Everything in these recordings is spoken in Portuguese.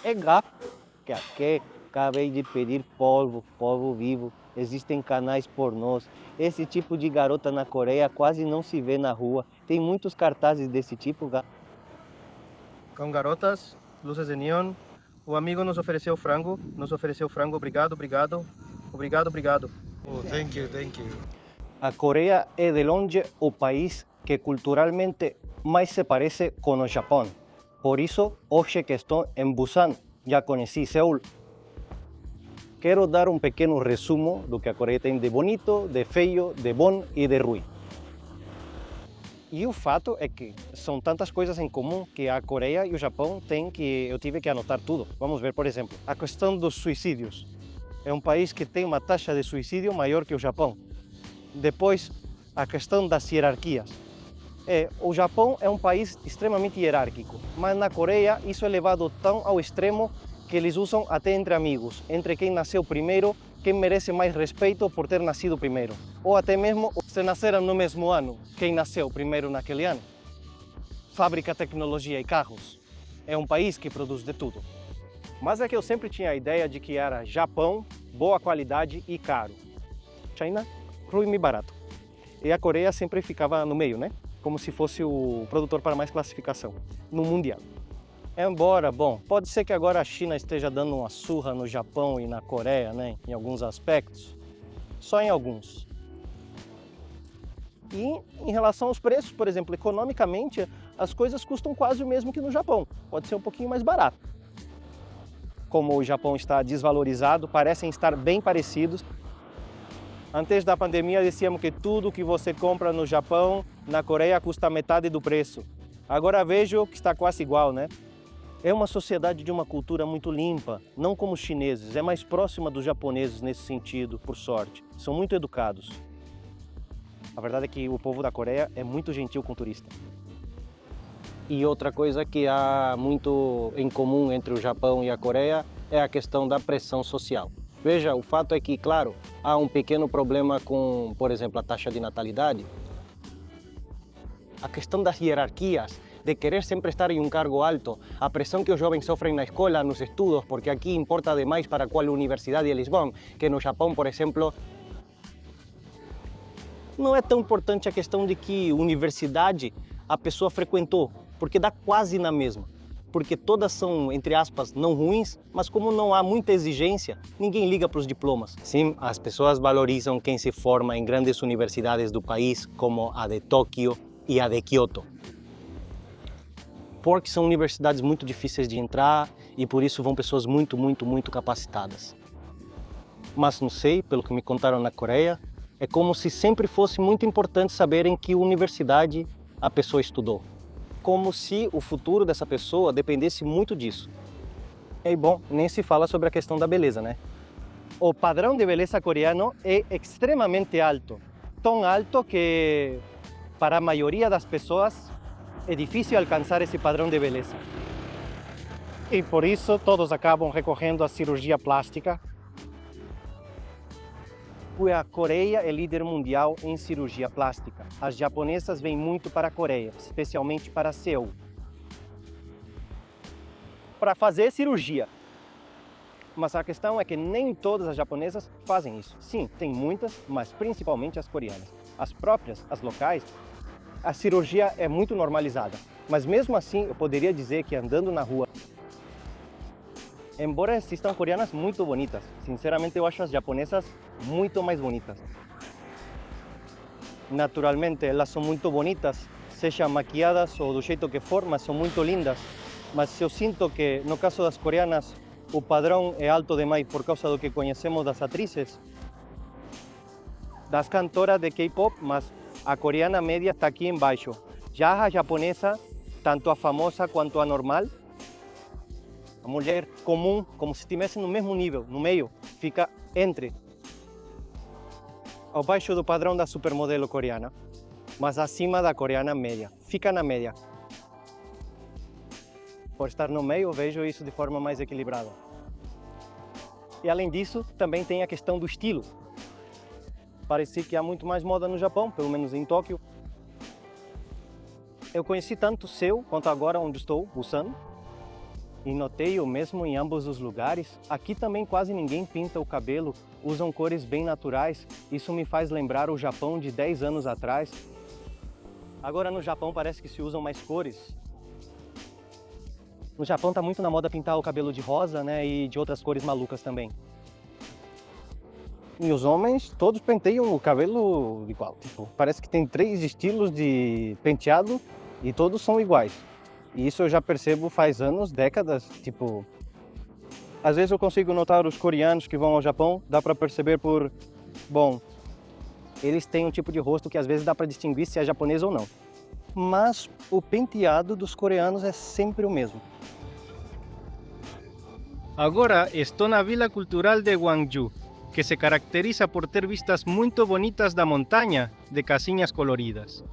É gato, que aqui acabei de pedir polvo, polvo vivo. Existem canais pornôs. Esse tipo de garota na Coreia quase não se vê na rua. Tem muitos cartazes desse tipo, Com garotas, luzes de neon. O amigo nos ofereceu frango, obrigado, obrigado, obrigado, obrigado. Oh, thank you, thank you. A Coreia é de longe o país que culturalmente mais se parece com o Japão. Por isso, hoje que estou em Busan, já conheci Seul. Quero dar um pequeno resumo do que a Coreia tem de bonito, de feio, de bom e de ruim. E o fato é que são tantas coisas em comum que a Coreia e o Japão têm que eu tive que anotar tudo. Vamos ver, por exemplo, a questão dos suicídios. É um país que tem uma taxa de suicídio maior que o Japão. Depois, a questão das hierarquias. O Japão é um país extremamente hierárquico, mas na Coreia isso é levado tão ao extremo que eles usam até entre amigos, entre quem nasceu primeiro, quem merece mais respeito por ter nascido primeiro. Ou até mesmo se nasceram no mesmo ano, quem nasceu primeiro naquele ano. Fábrica, tecnologia e carros. É um país que produz de tudo. Mas é que eu sempre tinha a ideia de que era Japão, boa qualidade e caro. China, ruim e barato. E a Coreia sempre ficava no meio, né? Como se fosse o produtor para mais classificação no mundial. Embora, bom, pode ser que agora a China esteja dando uma surra no Japão e na Coreia, né? Em alguns aspectos, só em alguns. E em relação aos preços, por exemplo, economicamente, as coisas custam quase o mesmo que no Japão. Pode ser um pouquinho mais barato. Como o Japão está desvalorizado, parecem estar bem parecidos. Antes da pandemia, dizíamos que tudo que você compra no Japão, na Coreia, custa metade do preço. Agora vejo que está quase igual, né? É uma sociedade de uma cultura muito limpa, não como os chineses, é mais próxima dos japoneses nesse sentido, por sorte. São muito educados. A verdade é que o povo da Coreia é muito gentil com o turista. E outra coisa que há muito em comum entre o Japão e a Coreia é a questão da pressão social. Veja, o fato é que, claro, há um pequeno problema com, por exemplo, a taxa de natalidade. A questão das hierarquias, de querer sempre estar em um cargo alto, a pressão que os jovens sofrem na escola, nos estudos, porque aqui importa demais para qual universidade eles vão, que no Japão, por exemplo, não é tão importante a questão de que universidade a pessoa frequentou, porque dá quase na mesma. Porque todas são, entre aspas, não ruins, mas como não há muita exigência, ninguém liga para os diplomas. Sim, as pessoas valorizam quem se forma em grandes universidades do país, como a de Tóquio e a de Kyoto. Porque são universidades muito difíceis de entrar e por isso vão pessoas muito capacitadas. Mas não sei, pelo que me contaram na Coreia, é como se sempre fosse muito importante saber em que universidade a pessoa estudou. Como se o futuro dessa pessoa dependesse muito disso. E bom, nem se fala sobre a questão da beleza, né? O padrão de beleza coreano é extremamente alto. Tão alto que, para a maioria das pessoas, é difícil alcançar esse padrão de beleza. E por isso todos acabam recorrendo à cirurgia plástica. A Coreia é líder mundial em cirurgia plástica. As japonesas vêm muito para a Coreia, especialmente para Seul, para fazer cirurgia. Mas a questão é que nem todas as japonesas fazem isso. Sim, tem muitas, mas principalmente as coreanas. As próprias, as locais, a cirurgia é muito normalizada. Mas mesmo assim, eu poderia dizer que andando na rua, embora existam coreanas muito bonitas, sinceramente eu acho as japonesas muito mais bonitas. Naturalmente, elas são muito bonitas, seja maquiadas ou do jeito que for, mas são muito lindas. Mas eu sinto que, no caso das coreanas, o padrão é alto demais por causa do que conhecemos das atrizes, das cantoras de K-pop, mas a coreana média está aqui embaixo. Já a japonesa, tanto a famosa quanto a normal, a mulher comum, como se estivesse no mesmo nível, no meio, fica entre, abaixo do padrão da supermodelo coreana, mas acima da coreana média, fica na média. Por estar no meio, vejo isso de forma mais equilibrada. E além disso, também tem a questão do estilo. Parece que há muito mais moda no Japão, pelo menos em Tóquio. Eu conheci tanto Seul quanto agora onde estou, Busan. E notei o mesmo em ambos os lugares. Aqui também quase ninguém pinta o cabelo, usam cores bem naturais. Isso me faz lembrar o Japão de 10 anos atrás. Agora no Japão parece que se usam mais cores. No Japão tá muito na moda pintar o cabelo de rosa, né, e de outras cores malucas também. E os homens todos penteiam o cabelo igual. Tipo, parece que tem 3 estilos de penteado e todos são iguais. E isso eu já percebo faz anos, décadas, tipo... Às vezes eu consigo notar os coreanos que vão ao Japão, dá para perceber por... Bom, eles têm um tipo de rosto que às vezes dá para distinguir se é japonês ou não. Mas o penteado dos coreanos é sempre o mesmo. Agora estou na Vila Cultural de Gwangju, que se caracteriza por ter vistas muito bonitas da montanha, de casinhas coloridas.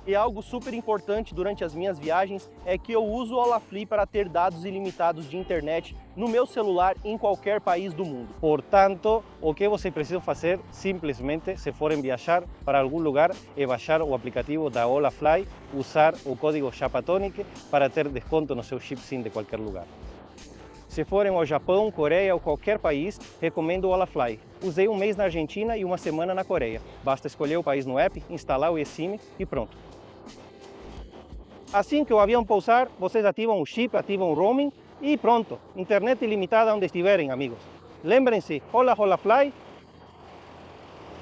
E algo super importante durante as minhas viagens é que eu uso o Olafly para ter dados ilimitados de internet no meu celular em qualquer país do mundo. Portanto, o que você precisa fazer simplesmente, se forem viajar para algum lugar, é baixar o aplicativo da Olafly, usar o código Chapatonic para ter desconto no seu chip SIM de qualquer lugar. Se forem ao Japão, Coreia ou qualquer país, recomendo o Olafly. Usei um mês na Argentina e uma semana na Coreia. Basta escolher o país no app, instalar o eSIM e pronto. Assim que o avião pousar, vocês ativam o chip, ativam o roaming e pronto. Internet ilimitada onde estiverem, amigos. Lembrem-se, Olafly,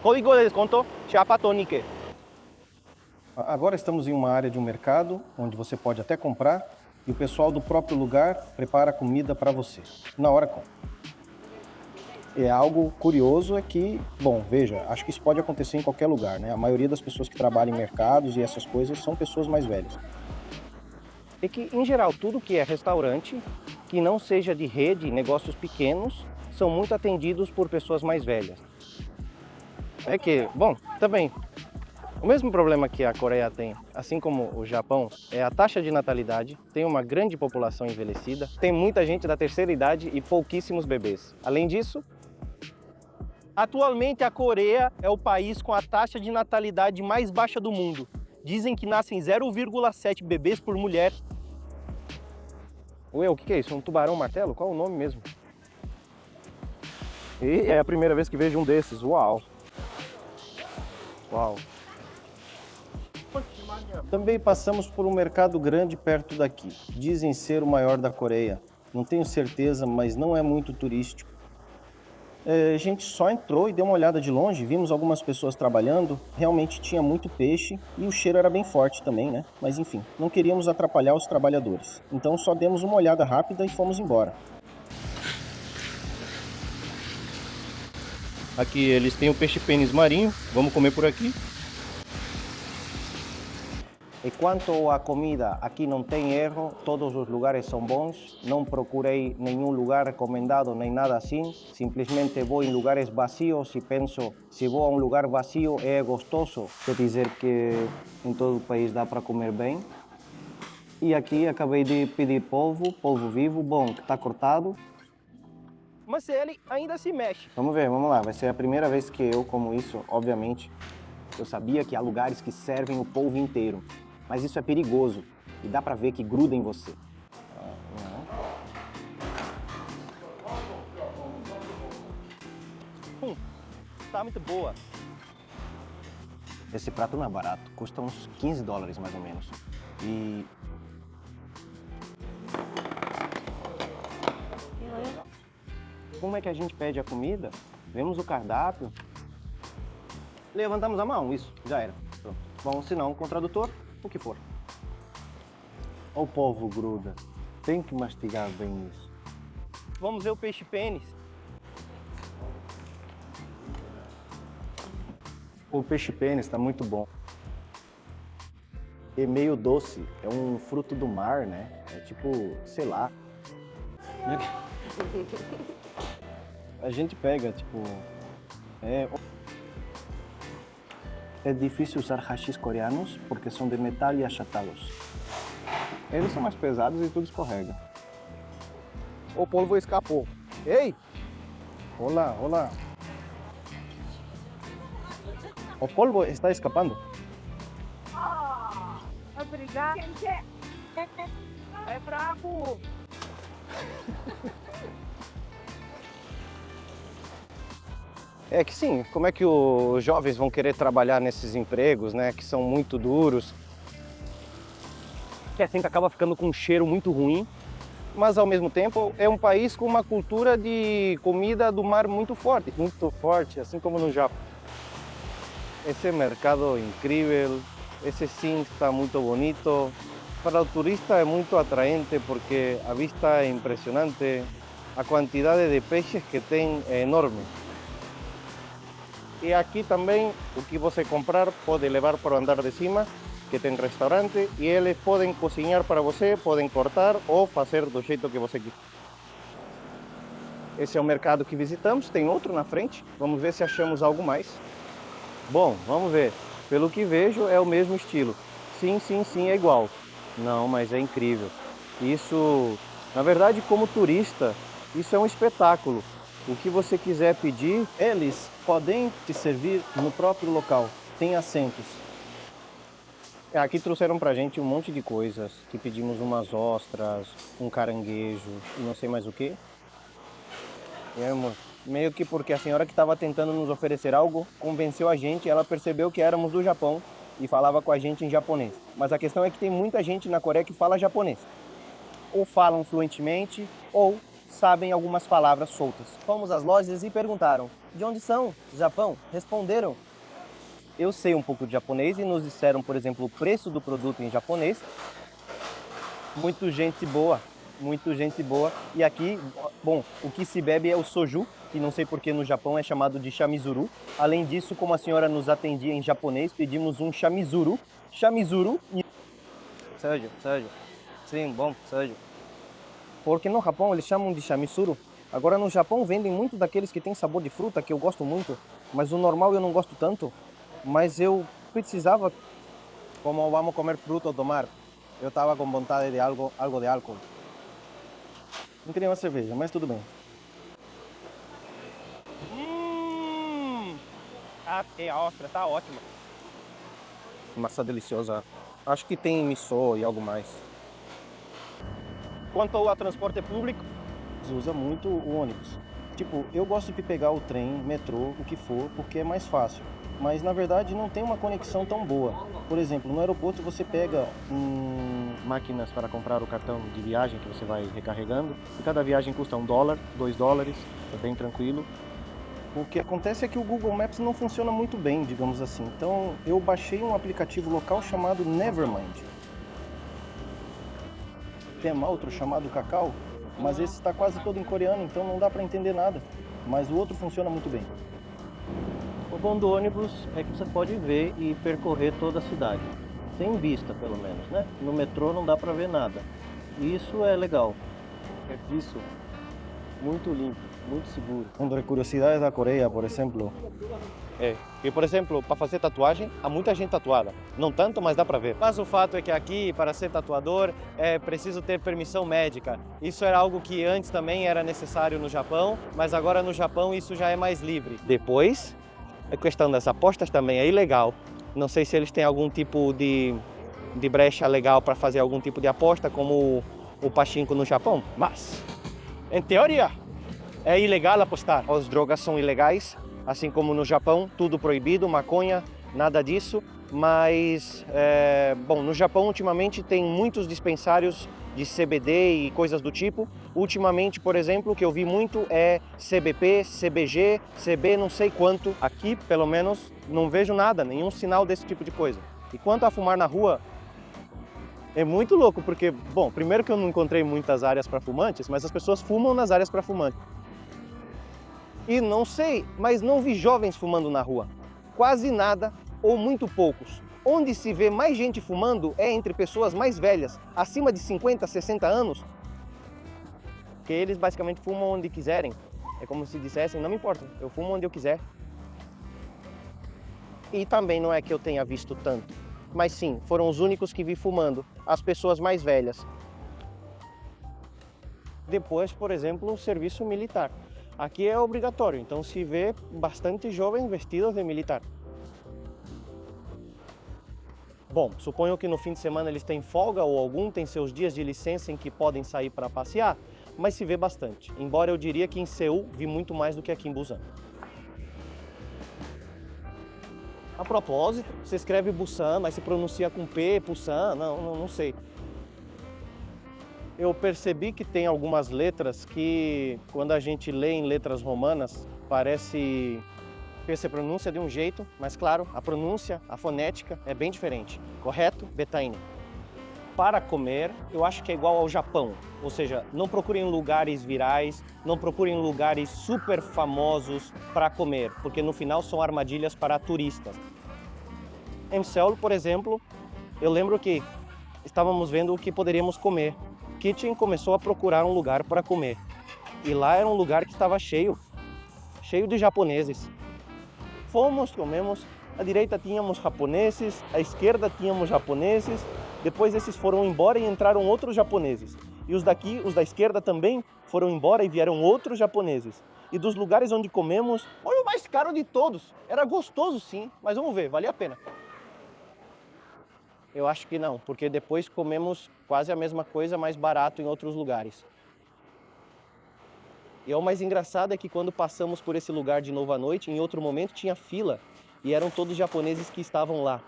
código de desconto Chapatonic. Agora estamos em uma área de um mercado onde você pode até comprar e o pessoal do próprio lugar prepara comida para você, na hora com. É algo curioso é que, bom, veja, acho que isso pode acontecer em qualquer lugar, né? A maioria das pessoas que trabalham em mercados e essas coisas são pessoas mais velhas. É que, em geral, tudo que é restaurante, que não seja de rede, negócios pequenos, são muito atendidos por pessoas mais velhas. É que, bom, também, o mesmo problema que a Coreia tem, assim como o Japão, é a taxa de natalidade, tem uma grande população envelhecida, tem muita gente da terceira idade e pouquíssimos bebês. Além disso, atualmente a Coreia é o país com a taxa de natalidade mais baixa do mundo. Dizem que nascem 0,7 bebês por mulher. Ué, o que é isso? Um tubarão martelo? Qual é o nome mesmo? E é a primeira vez que vejo um desses. Uau! Uau! Também passamos por um mercado grande perto daqui. Dizem ser o maior da Coreia. Não tenho certeza, mas não é muito turístico. A gente só entrou e deu uma olhada de longe, vimos algumas pessoas trabalhando, realmente tinha muito peixe e o cheiro era bem forte também, né? Mas enfim, não queríamos atrapalhar os trabalhadores. Então só demos uma olhada rápida e fomos embora. Aqui eles têm o peixe-pênis marinho, vamos comer por aqui. E quanto à comida, aqui não tem erro, todos os lugares são bons, não procurei nenhum lugar recomendado nem nada assim, simplesmente vou em lugares vazios e penso, se vou a um lugar vazio é gostoso, quer dizer que em todo o país dá para comer bem. E aqui acabei de pedir polvo vivo, bom, que está cortado. Mas ele ainda se mexe. Vamos ver, vamos lá, vai ser a primeira vez que eu como isso, obviamente. Eu sabia que há lugares que servem o polvo inteiro. Mas isso é perigoso e dá pra ver que gruda em você. Tá muito boa. Esse prato não é barato, custa uns 15 dólares mais ou menos. E... como é que a gente pede a comida? Vemos o cardápio. Levantamos a mão, isso, já era. Pronto. Bom, se não, com o tradutor, o que for. O polvo gruda. Tem que mastigar bem isso. Vamos ver o peixe-pênis. O peixe-pênis está muito bom. É meio doce. É um fruto do mar, né? É tipo, sei lá. A gente pega, tipo... É difícil usar hashis coreanos porque são de metal e achatados. Eles são mais pesados e tudo escorrega. O polvo escapou. Ei! Olá, olá. O polvo está escapando. Obrigada. É fraco! É que sim, como é que os jovens vão querer trabalhar nesses empregos, né, que são muito duros? Que assim que acaba ficando com um cheiro muito ruim, mas ao mesmo tempo é um país com uma cultura de comida do mar muito forte, assim como no Japão. Esse mercado incrível, esse sim está muito bonito. Para o turista é muito atraente porque a vista é impressionante, a quantidade de peixes que tem é enorme. E aqui também o que você comprar pode levar para o andar de cima, que tem restaurante, e eles podem cozinhar para você, podem cortar ou fazer do jeito que você quiser. Esse é o mercado que visitamos, tem outro na frente, vamos ver se achamos algo mais. Bom, vamos ver. Pelo que vejo é o mesmo estilo. Sim, é igual. Não, mas é incrível. Isso, na verdade, como turista, isso é um espetáculo. O que você quiser pedir, eles podem te servir no próprio local. Tem assentos. Aqui trouxeram pra gente um monte de coisas. Que pedimos umas ostras, um caranguejo e não sei mais o que. Meio que porque a senhora que estava tentando nos oferecer algo convenceu a gente, ela percebeu que éramos do Japão e falava com a gente em japonês. Mas a questão é que tem muita gente na Coreia que fala japonês. Ou falam fluentemente, ou sabem algumas palavras soltas. Fomos às lojas e perguntaram: de onde são? Japão? Responderam: eu sei um pouco de japonês, e nos disseram, por exemplo, o preço do produto em japonês. Muito gente boa. E aqui, bom, o que se bebe é o soju, que não sei porque no Japão é chamado de chamizuru. Além disso, como a senhora nos atendia em japonês, pedimos um chamizuru. Sérgio. Sim, bom, Sérgio. Porque no Japão eles chamam de chamizuru. Agora no Japão vendem muito daqueles que tem sabor de fruta, que eu gosto muito, mas o normal eu não gosto tanto. Mas eu precisava, como vamos comer fruta do mar, eu estava com vontade de algo de álcool. Não queria uma cerveja, mas tudo bem. A ostra tá ótima. Massa deliciosa. Acho que tem miso e algo mais. Quanto ao transporte público, se usa muito o ônibus. Tipo, eu gosto de pegar o trem, metrô, o que for, porque é mais fácil. Mas na verdade não tem uma conexão tão boa. Por exemplo, no aeroporto você pega máquinas para comprar o cartão de viagem que você vai recarregando, e cada viagem custa $1, $2, é bem tranquilo. O que acontece é que o Google Maps não funciona muito bem, digamos assim. Então eu baixei um aplicativo local chamado Nevermind. Tem outro chamado Kakao, mas esse está quase todo em coreano, então não dá para entender nada. Mas o outro funciona muito bem. O bom do ônibus é que você pode ver e percorrer toda a cidade. Sem vista, pelo menos, né? No metrô não dá para ver nada. E isso é legal. É isso. Muito limpo, muito seguro. Uma das curiosidades da Coreia, por exemplo, é que, por exemplo, para fazer tatuagem, há muita gente tatuada. Não tanto, mas dá para ver. Mas o fato é que aqui, para ser tatuador, é preciso ter permissão médica. Isso era algo que antes também era necessário no Japão, mas agora no Japão isso já é mais livre. Depois, a questão das apostas também é ilegal. Não sei se eles têm algum tipo de brecha legal para fazer algum tipo de aposta, como o pachinko no Japão. Mas, em teoria, é ilegal apostar. As drogas são ilegais, assim como no Japão, tudo proibido, maconha, nada disso. Mas, bom, no Japão ultimamente tem muitos dispensários de CBD e coisas do tipo. Ultimamente, por exemplo, o que eu vi muito é CBP, CBG, CB não sei quanto. Aqui, pelo menos, não vejo nada, nenhum sinal desse tipo de coisa. E quanto a fumar na rua, é muito louco, porque, bom, primeiro que eu não encontrei muitas áreas para fumantes, mas as pessoas fumam nas áreas para fumantes. E não sei, mas não vi jovens fumando na rua. Quase nada ou muito poucos. Onde se vê mais gente fumando é entre pessoas mais velhas, acima de 50, 60 anos, que eles basicamente fumam onde quiserem. É como se dissessem, não me importa, eu fumo onde eu quiser. E também não é que eu tenha visto tanto, mas sim, foram os únicos que vi fumando, as pessoas mais velhas. Depois, por exemplo, o serviço militar. Aqui é obrigatório, então se vê bastante jovens vestidos de militar. Bom, suponho que no fim de semana eles têm folga ou algum tem seus dias de licença em que podem sair para passear, mas se vê bastante. Embora eu diria que em Seul vi muito mais do que aqui em Busan. A propósito, você escreve Busan, mas se pronuncia com P, Busan, não sei. Eu percebi que tem algumas letras que, quando a gente lê em letras romanas, parece que você pronuncia de um jeito, mas claro, a pronúncia, a fonética é bem diferente. Correto, Betaine? Para comer, eu acho que é igual ao Japão. Ou seja, não procurem lugares virais, não procurem lugares super famosos para comer, porque no final são armadilhas para turistas. Em Seul, por exemplo, eu lembro que estávamos vendo o que poderíamos comer. Kitchen começou a procurar um lugar para comer. E lá era um lugar que estava cheio de japoneses. Fomos, comemos, à direita tínhamos japoneses, à esquerda tínhamos japoneses, depois esses foram embora e entraram outros japoneses. E os daqui, os da esquerda também, foram embora e vieram outros japoneses. E dos lugares onde comemos, foi o mais caro de todos. Era gostoso sim, mas vamos ver, valia a pena. Eu acho que não, porque depois comemos quase a mesma coisa, mais barato em outros lugares. E o mais engraçado é que quando passamos por esse lugar de novo à noite, em outro momento tinha fila e eram todos japoneses que estavam lá.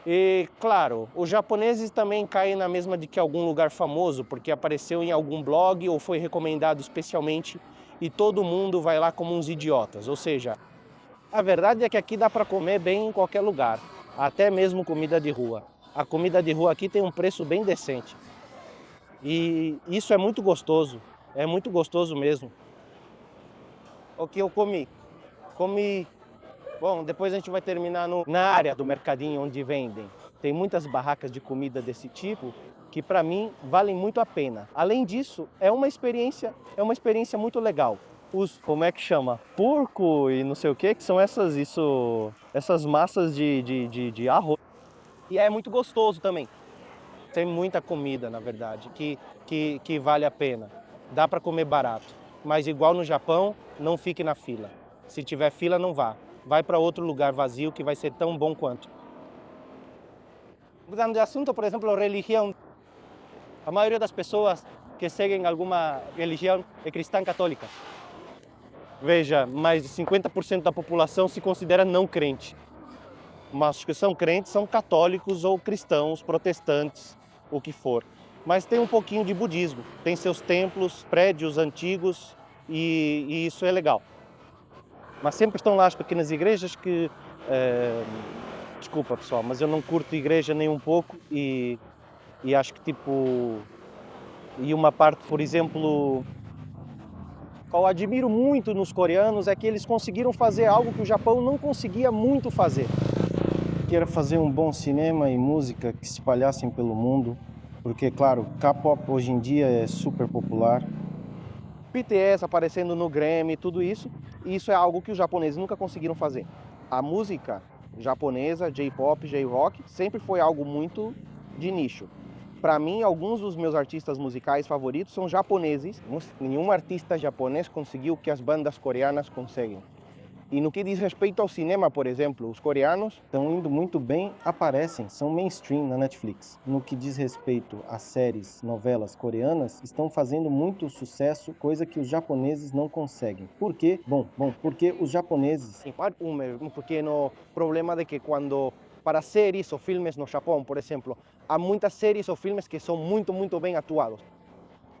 E, claro, os japoneses também caem na mesma de que algum lugar famoso, porque apareceu em algum blog ou foi recomendado especialmente e todo mundo vai lá como uns idiotas. Ou seja, a verdade é que aqui dá para comer bem em qualquer lugar, até mesmo comida de rua. A comida de rua aqui tem um preço bem decente. E isso é muito gostoso mesmo. O que eu comi? Bom, depois a gente vai terminar na área do mercadinho onde vendem. Tem muitas barracas de comida desse tipo que para mim valem muito a pena. Além disso, é uma experiência muito legal. Como é que chama? Porco e não sei o que são essas massas de arroz. E é muito gostoso também. Tem muita comida, na verdade, que vale a pena. Dá para comer barato. Mas igual no Japão, não fique na fila. Se tiver fila, não vá. Vai para outro lugar vazio que vai ser tão bom quanto. Mudando de assunto, por exemplo, religião. A maioria das pessoas que seguem alguma religião é cristã católica. Veja, mais de 50% da população se considera não crente. Mas os que são crentes são católicos ou cristãos, protestantes, o que for. Mas tem um pouquinho de budismo. Tem seus templos, prédios antigos e isso é legal. Mas sempre estão lá as pequenas igrejas que... Desculpa, pessoal, mas eu não curto igreja nem um pouco e acho que tipo... E uma parte, por exemplo... que eu admiro muito nos coreanos é que eles conseguiram fazer algo que o Japão não conseguia muito fazer. Que era fazer um bom cinema e música que se espalhassem pelo mundo. Porque, claro, K-pop hoje em dia é super popular. BTS aparecendo no Grammy, tudo isso. E isso é algo que os japoneses nunca conseguiram fazer. A música japonesa, J-pop, J-rock, sempre foi algo muito de nicho. Para mim, alguns dos meus artistas musicais favoritos são japoneses. Nenhum artista japonês conseguiu o que as bandas coreanas conseguem. E no que diz respeito ao cinema, por exemplo, os coreanos estão indo muito bem, aparecem, são mainstream na Netflix. No que diz respeito a séries, novelas coreanas, estão fazendo muito sucesso, coisa que os japoneses não conseguem. Por quê? Bom, porque os japoneses... Um pequeno problema de que quando... Para séries ou filmes no Japão, por exemplo, há muitas séries ou filmes que são muito bem atuados.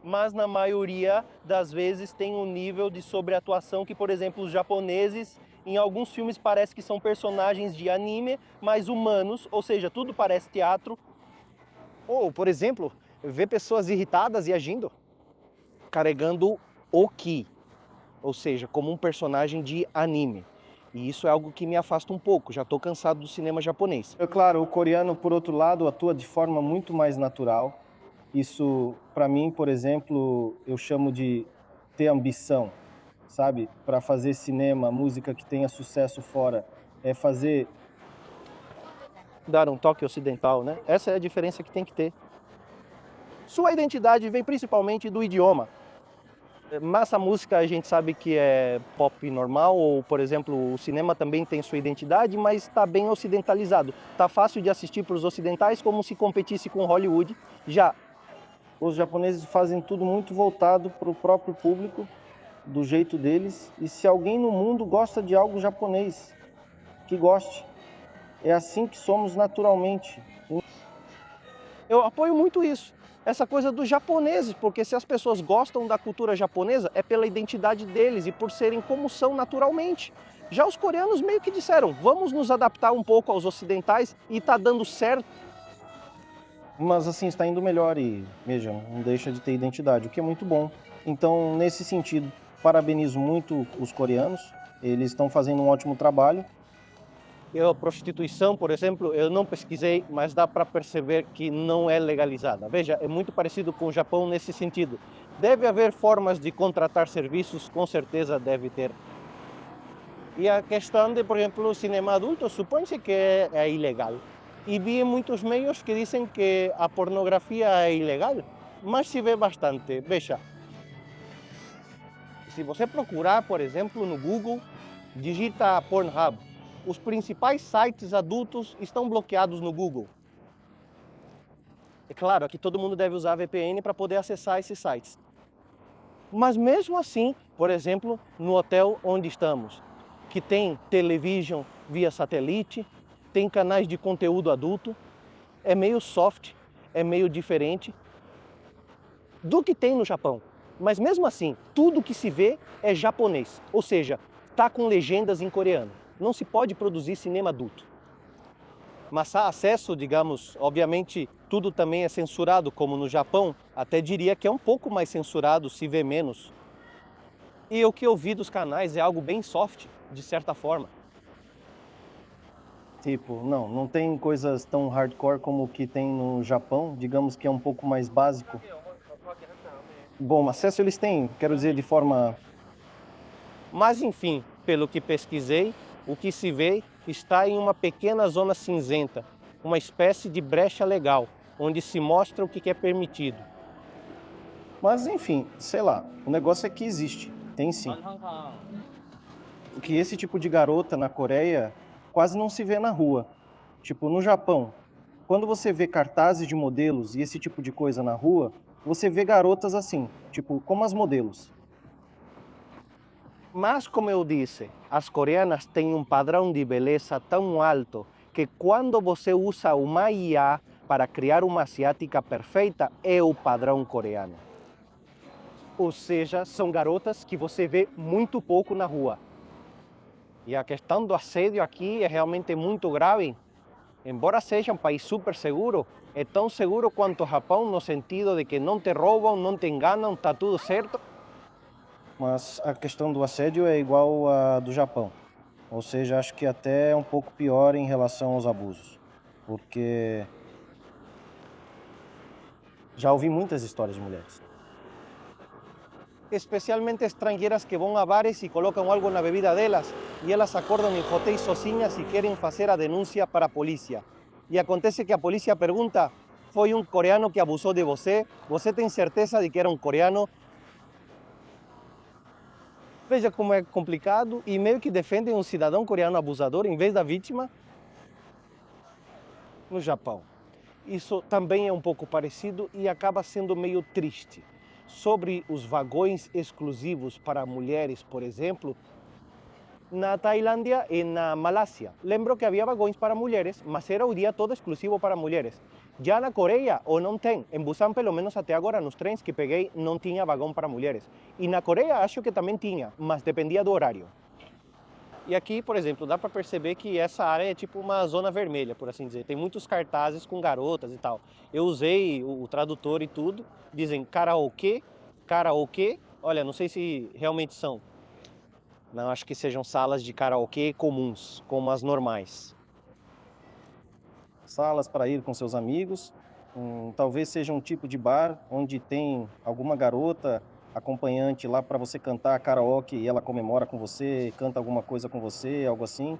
Mas na maioria das vezes tem um nível de sobreatuação que, por exemplo, os japoneses, em alguns filmes parece que são personagens de anime, mas humanos, ou seja, tudo parece teatro. Ou, por exemplo, ver pessoas irritadas e agindo, carregando o ki, ou seja, como um personagem de anime. E isso é algo que me afasta um pouco, já estou cansado do cinema japonês. É claro, o coreano, por outro lado, atua de forma muito mais natural. Isso, para mim, por exemplo, eu chamo de ter ambição, sabe? Para fazer cinema, música que tenha sucesso fora, é fazer... Dar um toque ocidental, né? Essa é a diferença que tem que ter. Sua identidade vem principalmente do idioma. Mas a música a gente sabe que é pop normal, ou, por exemplo, o cinema também tem sua identidade, mas está bem ocidentalizado. Está fácil de assistir para os ocidentais, como se competisse com Hollywood. Já os japoneses fazem tudo muito voltado para o próprio público, do jeito deles. E se alguém no mundo gosta de algo japonês, que goste. É assim que somos naturalmente. Eu apoio muito isso, essa coisa dos japoneses, porque se as pessoas gostam da cultura japonesa, é pela identidade deles e por serem como são naturalmente. Já os coreanos meio que disseram, vamos nos adaptar um pouco aos ocidentais e tá dando certo. Mas assim, está indo melhor e, vejam, não deixa de ter identidade, o que é muito bom. Então, nesse sentido, parabenizo muito os coreanos, eles estão fazendo um ótimo trabalho. A prostituição, por exemplo, eu não pesquisei, mas dá para perceber que não é legalizada. Veja, é muito parecido com o Japão nesse sentido. Deve haver formas de contratar serviços, com certeza deve ter. E a questão de, por exemplo, o cinema adulto, supõe-se que é ilegal. E vi em muitos meios que dizem que a pornografia é ilegal, mas se vê bastante. Veja, se você procurar, por exemplo, no Google, digita Pornhub. Os principais sites adultos estão bloqueados no Google. É claro, aqui todo mundo deve usar VPN para poder acessar esses sites. Mas mesmo assim, por exemplo, no hotel onde estamos, que tem television via satélite, tem canais de conteúdo adulto, é meio soft, é meio diferente do que tem no Japão. Mas mesmo assim, tudo que se vê é japonês, ou seja, está com legendas em coreano. Não se pode produzir cinema adulto. Mas há acesso, digamos, obviamente tudo também é censurado, como no Japão, até diria que é um pouco mais censurado, se vê menos. E o que eu vi dos canais é algo bem soft, de certa forma. Tipo, não tem coisas tão hardcore como o que tem no Japão, digamos que é um pouco mais básico. Bom, acesso eles têm, quero dizer, de forma... Mas enfim, pelo que pesquisei, o que se vê está em uma pequena zona cinzenta, uma espécie de brecha legal, onde se mostra o que é permitido. Mas enfim, sei lá, o negócio é que existe, tem sim. Que esse tipo de garota na Coreia quase não se vê na rua. Tipo, no Japão, quando você vê cartazes de modelos e esse tipo de coisa na rua, você vê garotas assim, tipo, como as modelos. Mas, como eu disse, as coreanas têm um padrão de beleza tão alto que quando você usa uma IA para criar uma asiática perfeita, é o padrão coreano. Ou seja, são garotas que você vê muito pouco na rua. E a questão do assédio aqui é realmente muito grave. Embora seja um país super seguro, é tão seguro quanto o Japão no sentido de que não te roubam, não te enganam, está tudo certo. Mas a questão do assédio é igual à do Japão. Ou seja, acho que até é um pouco pior em relação aos abusos. Porque já ouvi muitas histórias de mulheres. Especialmente estrangeiras que vão a bares e colocam algo na bebida delas e elas acordam em hotéis sozinhas e querem fazer a denúncia para a polícia. E acontece que a polícia pergunta, foi um coreano que abusou de você? Você tem certeza de que era um coreano? Veja como é complicado e meio que defendem um cidadão coreano abusador em vez da vítima. No Japão, isso também é um pouco parecido e acaba sendo meio triste. Sobre os vagões exclusivos para mulheres, por exemplo, na Tailândia e na Malásia. Lembro que havia vagões para mulheres, mas era o dia todo exclusivo para mulheres. Já na Coreia, ou não tem. Em Busan, pelo menos até agora, nos trens que peguei, não tinha vagão para mulheres. E na Coreia, acho que também tinha, mas dependia do horário. E aqui, por exemplo, dá para perceber que essa área é tipo uma zona vermelha, por assim dizer. Tem muitos cartazes com garotas e tal. Eu usei o tradutor e tudo. Dizem karaokê, karaokê. Olha, não sei se realmente são. Não acho que sejam salas de karaokê comuns, como as normais. Salas para ir com seus amigos. Talvez seja um tipo de bar onde tem alguma garota acompanhante lá para você cantar karaoke e ela comemora com você, canta alguma coisa com você, algo assim.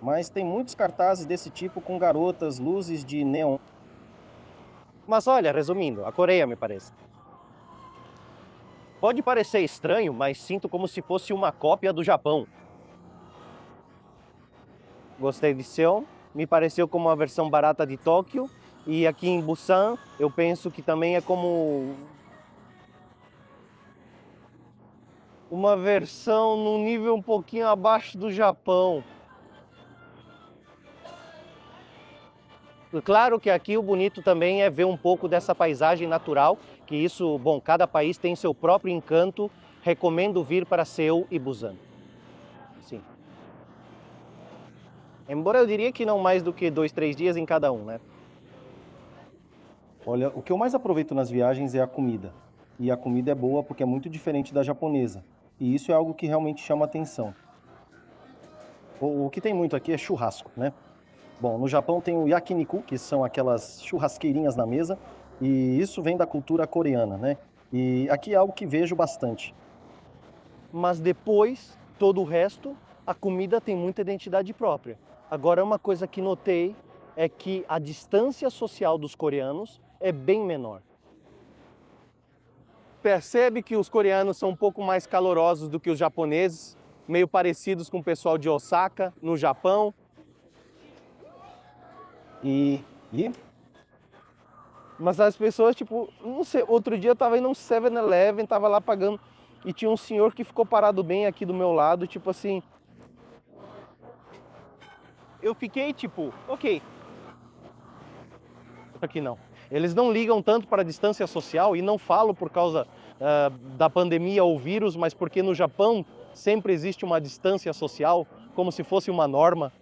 Mas tem muitos cartazes desse tipo com garotas, luzes de neon. Mas olha, resumindo, a Coreia me parece. Pode parecer estranho, mas sinto como se fosse uma cópia do Japão. Gostei de Seul, me pareceu como uma versão barata de Tóquio. E aqui em Busan, eu penso que também é como uma versão num nível um pouquinho abaixo do Japão. Claro que aqui o bonito também é ver um pouco dessa paisagem natural, que isso, bom, cada país tem seu próprio encanto. Recomendo vir para Seul e Busan. Sim. Embora eu diria que não mais do que 2, 3 dias em cada um, né? Olha, o que eu mais aproveito nas viagens é a comida. E a comida é boa porque é muito diferente da japonesa. E isso é algo que realmente chama atenção. O que tem muito aqui é churrasco, né? Bom, no Japão tem o yakiniku, que são aquelas churrasqueirinhas na mesa, e isso vem da cultura coreana, né? E aqui é algo que vejo bastante. Mas depois, todo o resto, a comida tem muita identidade própria. Agora, uma coisa que notei é que a distância social dos coreanos é bem menor. Percebe que os coreanos são um pouco mais calorosos do que os japoneses, meio parecidos com o pessoal de Osaka, no Japão. E Mas as pessoas, tipo, não sei, outro dia eu tava indo num 7-Eleven, tava lá pagando, e tinha um senhor que ficou parado bem aqui do meu lado, tipo assim. Eu fiquei tipo, ok. Aqui não. Eles não ligam tanto para a distância social, e não falo por causa da pandemia ou vírus, mas porque no Japão sempre existe uma distância social, como se fosse uma norma.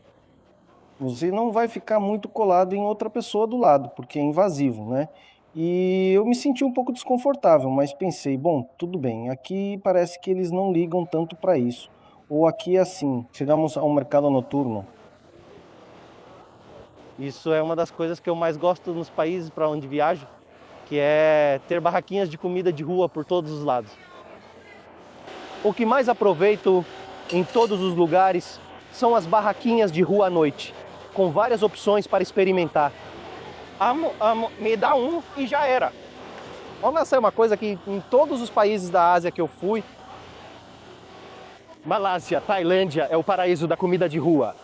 você não vai ficar muito colado em outra pessoa do lado, porque é invasivo, né? E eu me senti um pouco desconfortável, mas pensei, bom, tudo bem, aqui parece que eles não ligam tanto para isso. Ou aqui é assim, chegamos ao mercado noturno. Isso é uma das coisas que eu mais gosto nos países para onde viajo, que é ter barraquinhas de comida de rua por todos os lados. O que mais aproveito em todos os lugares são as barraquinhas de rua à noite, com várias opções para experimentar. Me dá um e já era. Vamos essa é uma coisa que em todos os países da Ásia que eu fui, Malásia, Tailândia é o paraíso da comida de rua.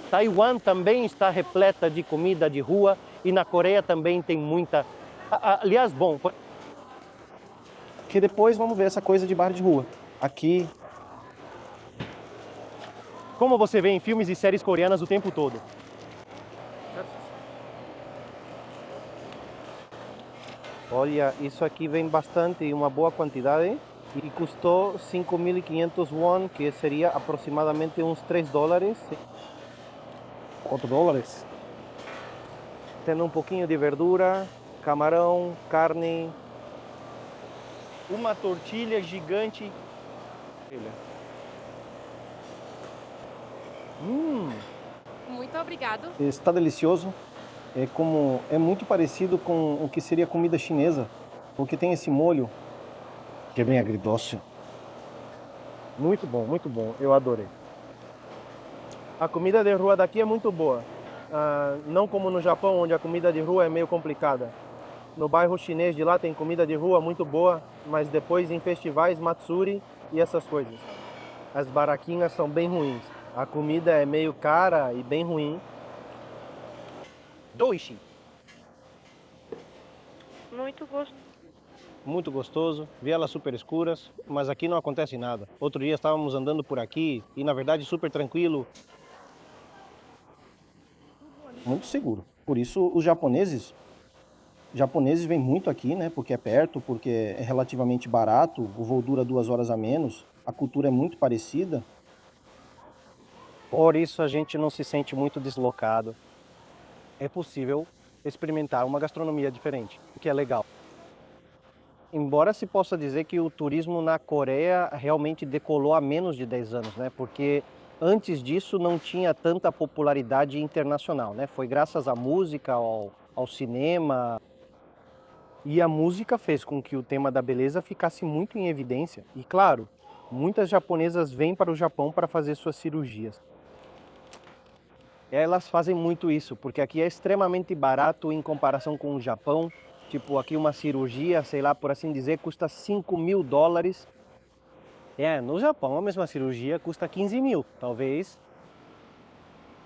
Taiwan também está repleta de comida de rua e na Coreia também tem muita. Aliás, bom, Que depois vamos ver essa coisa de bar de rua. Aqui, como você vê em filmes e séries coreanas o tempo todo. Olha, isso aqui vem bastante, uma boa quantidade, e custou 5.500 won, que seria aproximadamente uns $3. $4. Tendo um pouquinho de verdura, camarão, carne, uma tortilha gigante. Muito obrigado. está delicioso. É muito parecido com o que seria comida chinesa, porque tem esse molho que é bem agridoce. Muito bom, eu adorei. A comida de rua daqui é muito boa. Não como no Japão, onde a comida de rua é meio complicada. No bairro chinês de lá tem comida de rua muito boa, mas depois em festivais, matsuri e essas coisas. As barraquinhas são bem ruins. A comida é meio cara e bem ruim. Doishi. Muito gostoso, vielas super escuras, mas aqui não acontece nada. Outro dia estávamos andando por aqui e na verdade super tranquilo. Muito seguro. Por isso os japoneses vêm muito aqui, né? Porque é perto, porque é relativamente barato, o voo dura 2 horas a menos, a cultura é muito parecida. Por isso a gente não se sente muito deslocado. É possível experimentar uma gastronomia diferente, o que é legal. Embora se possa dizer que o turismo na Coreia realmente decolou há menos de 10 anos, né? Porque antes disso não tinha tanta popularidade internacional, né? Foi graças à música, ao cinema. E a música fez com que o tema da beleza ficasse muito em evidência. E claro, muitas japonesas vêm para o Japão para fazer suas cirurgias. Elas fazem muito isso, porque aqui é extremamente barato em comparação com o Japão. Tipo, aqui uma cirurgia, sei lá, por assim dizer, custa $5.000. No Japão, a mesma cirurgia custa 15 mil, talvez.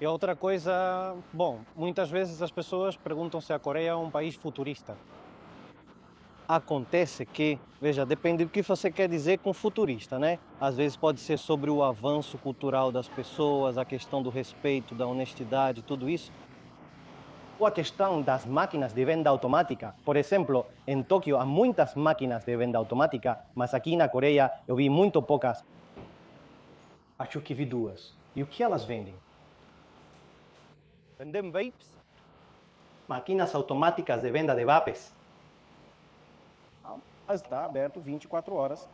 E outra coisa, bom, muitas vezes as pessoas perguntam se a Coreia é um país futurista. Acontece que, veja, depende do que você quer dizer com futurista, né? Às vezes pode ser sobre o avanço cultural das pessoas, a questão do respeito, da honestidade, tudo isso. Ou a questão das máquinas de venda automática. Por exemplo, em Tóquio há muitas máquinas de venda automática, mas aqui na Coreia eu vi muito poucas. Acho que vi 2. E o que elas vendem? Vendem vapes? Máquinas automáticas de venda de vapes. Mas está aberto 24 horas.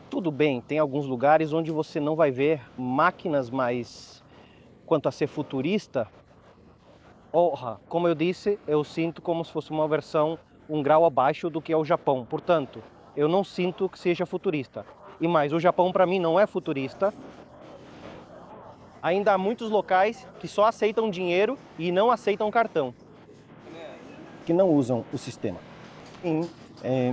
Tudo bem, tem alguns lugares onde você não vai ver máquinas, mas quanto a ser futurista, como eu disse, eu sinto como se fosse uma versão um grau abaixo do que é o Japão. Portanto, eu não sinto que seja futurista. E mais, o Japão para mim não é futurista. Ainda há muitos locais que só aceitam dinheiro e não aceitam cartão. Que não usam o sistema. Sim,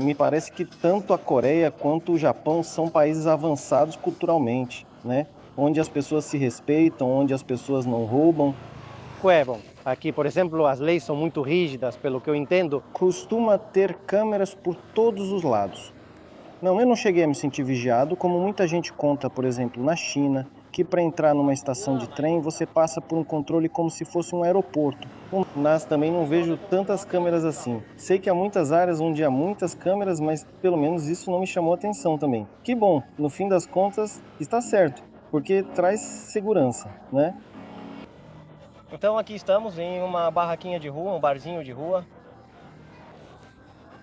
me parece que tanto a Coreia quanto o Japão são países avançados culturalmente, né? Onde as pessoas se respeitam, onde as pessoas não roubam. Bom, aqui, por exemplo, as leis são muito rígidas, pelo que eu entendo. Costuma ter câmeras por todos os lados. Não, eu não cheguei a me sentir vigiado, como muita gente conta, por exemplo, na China, que para entrar numa estação de trem você passa por um controle como se fosse um aeroporto. Mas também não vejo tantas câmeras assim. Sei que há muitas áreas onde há muitas câmeras, mas pelo menos isso não me chamou atenção também. Que bom, no fim das contas está certo, porque traz segurança, né? Então aqui estamos em uma barraquinha de rua, um barzinho de rua.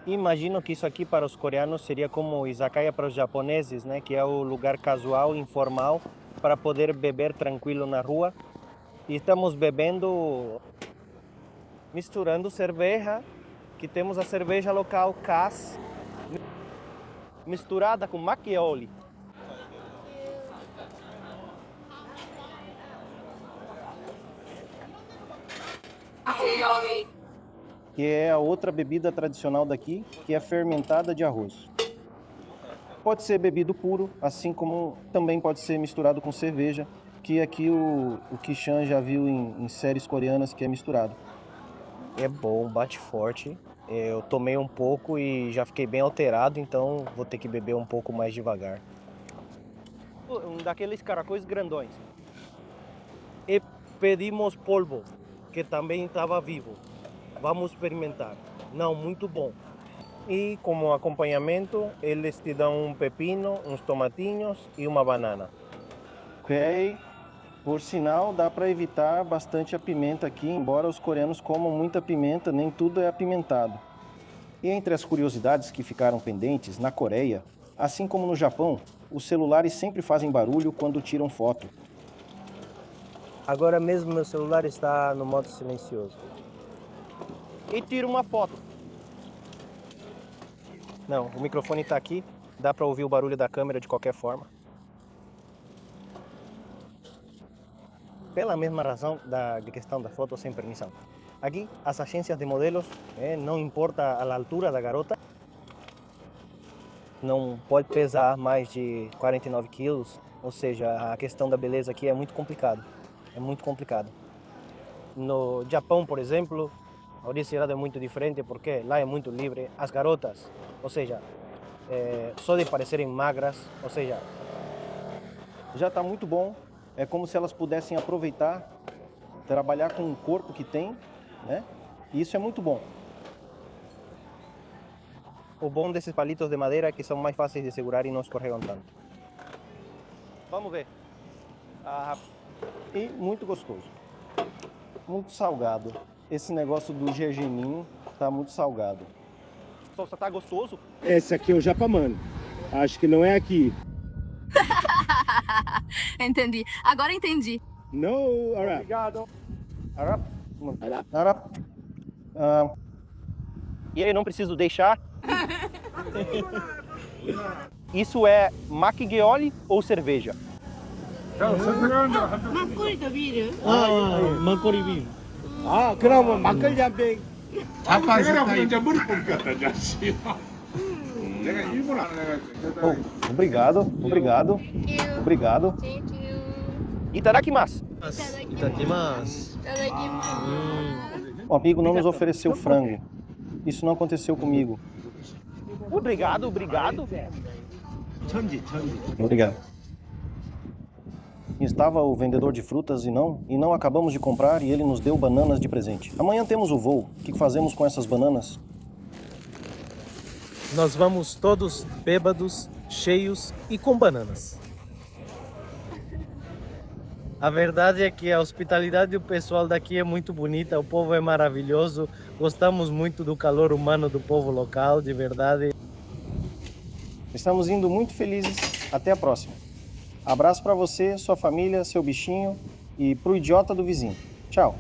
Imagino que isso aqui para os coreanos seria como o izakaya para os japoneses, né? Que é o lugar casual, informal, para poder beber tranquilo na rua. E estamos bebendo, misturando cerveja, que temos a cerveja local Cass, misturada com makgeolli. Que é a outra bebida tradicional daqui, que é fermentada de arroz. Pode ser bebido puro, assim como também pode ser misturado com cerveja, que aqui o Kishan já viu em séries coreanas que é misturado. É bom, bate forte. Eu tomei um pouco e já fiquei bem alterado, então vou ter que beber um pouco mais devagar. Um daqueles caracóis grandões. E pedimos polvo, que também estava vivo. Vamos experimentar. Não, muito bom. E como acompanhamento, eles te dão um pepino, uns tomatinhos e uma banana. Ok. Por sinal, dá para evitar bastante a pimenta aqui, embora os coreanos comam muita pimenta, nem tudo é apimentado. E entre as curiosidades que ficaram pendentes, na Coreia, assim como no Japão, os celulares sempre fazem barulho quando tiram foto. Agora mesmo meu celular está no modo silencioso. E tiro uma foto. Não, o microfone está aqui, dá para ouvir o barulho da câmera de qualquer forma. Pela mesma razão da questão da foto sem permissão. Aqui, as agências de modelos, não importa a altura da garota, não pode pesar mais de 49 quilos, ou seja, a questão da beleza aqui é muito complicado. É muito complicado. No Japão, por exemplo, a obesidade é muito diferente porque lá é muito livre. As garotas, ou seja, só de parecerem magras, ou seja, Já está muito bom, é como se elas pudessem aproveitar, trabalhar com o corpo que tem, né? E isso é muito bom. o bom desses palitos de madeira é que são mais fáceis de segurar e não escorregam tanto. Vamos ver. E muito gostoso. Muito salgado. Esse negócio do gergelim tá muito salgado. Só tá gostoso? Esse aqui é o Japamano. Acho que não é aqui. Entendi. Agora entendi. No, alright. Obrigado. Arap. E aí eu não preciso deixar. Isso é makgeolli ou cerveja? 그러면 막걸리 한 병 Rapaz, tá aí. Oh, obrigado, obrigado, obrigado. Itadakimasu. Itadakimasu. O amigo não nos ofereceu frango. Isso não aconteceu comigo. Obrigado, obrigado. Obrigado. Estava o vendedor de frutas e não acabamos de comprar e ele nos deu bananas de presente. Amanhã temos o voo. O que fazemos com essas bananas? Nós vamos todos bêbados, cheios e com bananas. A verdade é que a hospitalidade do pessoal daqui é muito bonita, o povo é maravilhoso, gostamos muito do calor humano do povo local, de verdade. Estamos indo muito felizes. Até a próxima. Abraço para você, sua família, seu bichinho e pro idiota do vizinho. Tchau.